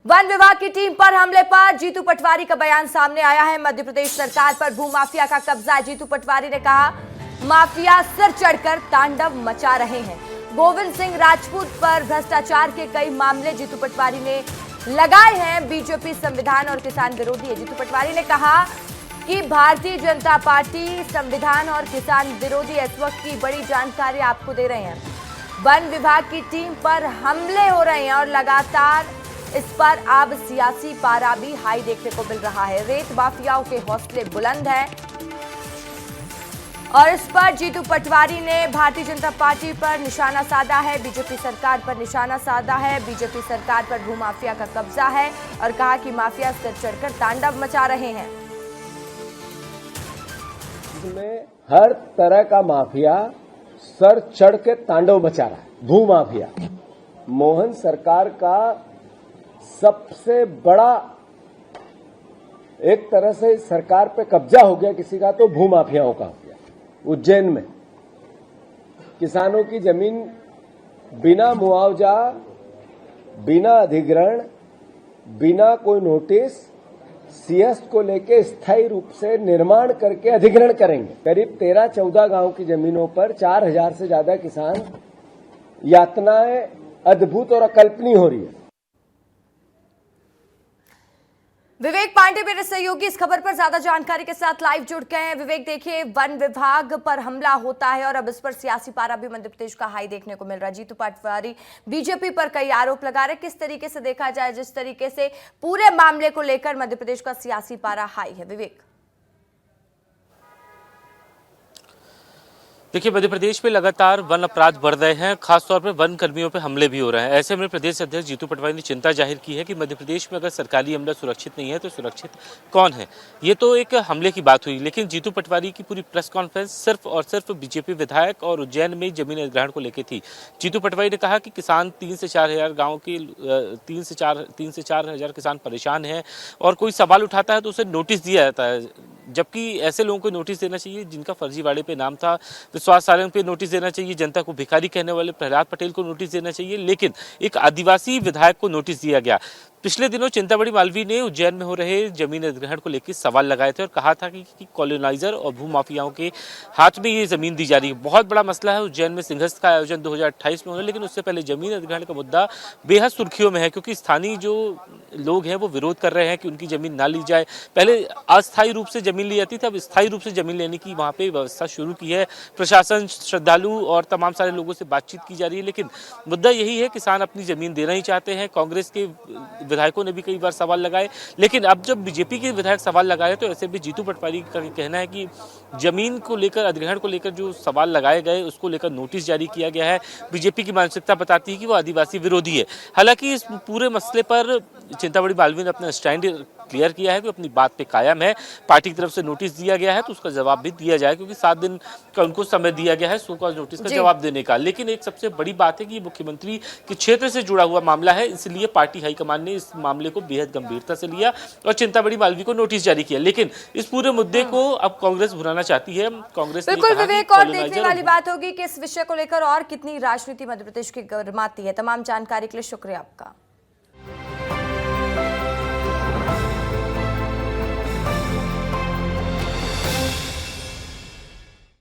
One विभाग की team पर हमले पर जीतू पटवारी का बयान सामने आया है। मध्य प्रदेश सरकार पर भूमाफिया का कब्जा है। जीतू पटवारी ने कहा, माफिया सिर चढ़कर तांडव मचा रहे हैं। गोविंद सिंह राजपूत पर भ्रष्टाचार के कई मामले जीतू पटवारी ने लगाए हैं। बीजेपी संविधान और किसान विरोधी है। जीतू पटवारी ने कहा कि भारतीय जनता पार्टी संविधान और किसान विरोधी है। इस वक्त की बड़ी जानकारी आपको दे रहे हैं। वन विभाग की टीम पर हमले हो रहे हैं और लगातार इस पर अब सियासी पारा भी हाई देखने को मिल रहा है। रेत माफियाओं के हौसले बुलंद हैं और इस पर जीतू पटवारी ने भारतीय जनता पार्टी पर निशाना साधा है, बीजेपी सरकार पर निशाना साधा है। बीजेपी सरकार पर भूमाफिया का कब्जा है और कहा कि माफिया सिर चढ़कर तांडव मचा रहे हैं। इसमें हर तरह का माफिया सर चढ़ के तांडव मचा रहा है। भूमाफिया मोहन सरकार का सबसे बड़ा एक तरह से सरकार पे कब्जा हो गया किसी का, तो भूमाफियाओं का हो गया। उज्जैन में किसानों की जमीन बिना मुआवजा, बिना अधिग्रहण, बिना कोई नोटिस सिंहस्थ को लेके स्थायी रूप से निर्माण करके अधिग्रहण करेंगे। करीब 13-14 गांव की जमीनों पर 4000 से ज्यादा किसान यातनाएं अद्भुत और अकल्पनीय हो रही है। विवेक पांडे मेरे सहयोगी इस खबर पर ज्यादा जानकारी के साथ लाइव जुड़ गए हैं। विवेक, देखिए, वन विभाग पर हमला होता है और अब इस पर सियासी पारा भी मध्य प्रदेश का हाई देखने को मिल रहा है। जीतू पटवारी बीजेपी पर कई आरोप लगा रहे। किस तरीके से देखा जाए, जिस तरीके से पूरे मामले को लेकर मध्य प्रदेश का सियासी पारा हाई है? विवेक, देखिए, मध्य प्रदेश में लगातार वन अपराध बढ़ रहे हैं, खासतौर पर वन कर्मियों पर हमले भी हो रहे हैं। ऐसे में प्रदेश अध्यक्ष जीतू पटवारी ने चिंता जाहिर की है कि मध्य प्रदेश में अगर सरकारी अमला सुरक्षित नहीं है तो सुरक्षित कौन है। ये तो एक हमले की बात हुई, लेकिन जीतू पटवारी की पूरी प्रेस कॉन्फ्रेंस सिर्फ और सिर्फ बीजेपी विधायक और उज्जैन में जमीन अधिग्रहण को लेकर थी। जीतू पटवारी ने कहा कि किसान 3 से 4 हजार गाँव के 3 से 4 हजार किसान परेशान हैं और कोई सवाल उठाता है तो उसे नोटिस दिया जाता है, जबकि ऐसे लोगों को नोटिस देना चाहिए जिनका फर्जीवाड़े पे नाम था। विश्वास सारंग पे नोटिस देना चाहिए, जनता को भिखारी कहने वाले प्रहलाद पटेल को नोटिस देना चाहिए, लेकिन एक आदिवासी विधायक को नोटिस दिया गया। पिछले दिनों चिंतामणि मालवीय ने उज्जैन में हो रहे जमीन अधिग्रहण को लेकर सवाल लगाए थे और कहा था कि कॉलोनाइजर और भूमाफियाओं के हाथ में ये जमीन दी जा रही है। बहुत बड़ा मसला है। उज्जैन में सिंहस्थ का आयोजन 2028 में होना, लेकिन उससे पहले जमीन अधिग्रहण का मुद्दा बेहद सुर्खियों में है, क्योंकि स्थानीय जो लोग हैं वो विरोध कर रहे हैं कि उनकी जमीन ना ली जाए। पहले अस्थायी रूप से जमीन ली जाती थी, अब स्थायी रूप से जमीन लेने की वहां पे व्यवस्था शुरू की है। प्रशासन, श्रद्धालु और तमाम सारे लोगों से बातचीत की जा रही है, लेकिन मुद्दा यही है, किसान अपनी जमीन देना ही चाहते हैं। कांग्रेस के विधायकों ने भी कई बार सवाल लगाए, लेकिन अब जब बीजेपी के विधायक सवाल लगाए तो ऐसे भी जीतू पटवारी का कहना है कि जमीन को लेकर, अधिग्रहण को लेकर जो सवाल लगाए गए उसको लेकर नोटिस जारी किया गया है। बीजेपी की मानसिकता बताती है कि वो आदिवासी विरोधी है। हालांकि इस पूरे मसले पर चिंतामणि मालवीय ने अपना स्टैंड क्लियर किया है कि अपनी बात पे कायम है। पार्टी की तरफ से नोटिस दिया गया है तो उसका जवाब भी दिया जाए, क्योंकि 7 दिन का उनको समय दिया गया है शोकॉज नोटिस का जवाब देने का। लेकिन एक सबसे बड़ी बात है कि ये मुख्यमंत्री के क्षेत्र से जुड़ा हुआ मामला है, इसलिए पार्टी हाईकमान ने इस मामले को बेहद गंभीरता से लिया और चिंतामणि मालवीय को नोटिस जारी किया। लेकिन इस पूरे मुद्दे को अब कांग्रेस भुनाना चाहती है। कांग्रेस बिल्कुल विवेक, और देखने वाली बात होगी कि इस विषय को लेकर और कितनी राजनीति मध्य प्रदेश की गर्माती है। तमाम जानकारी के लिए शुक्रिया आपका।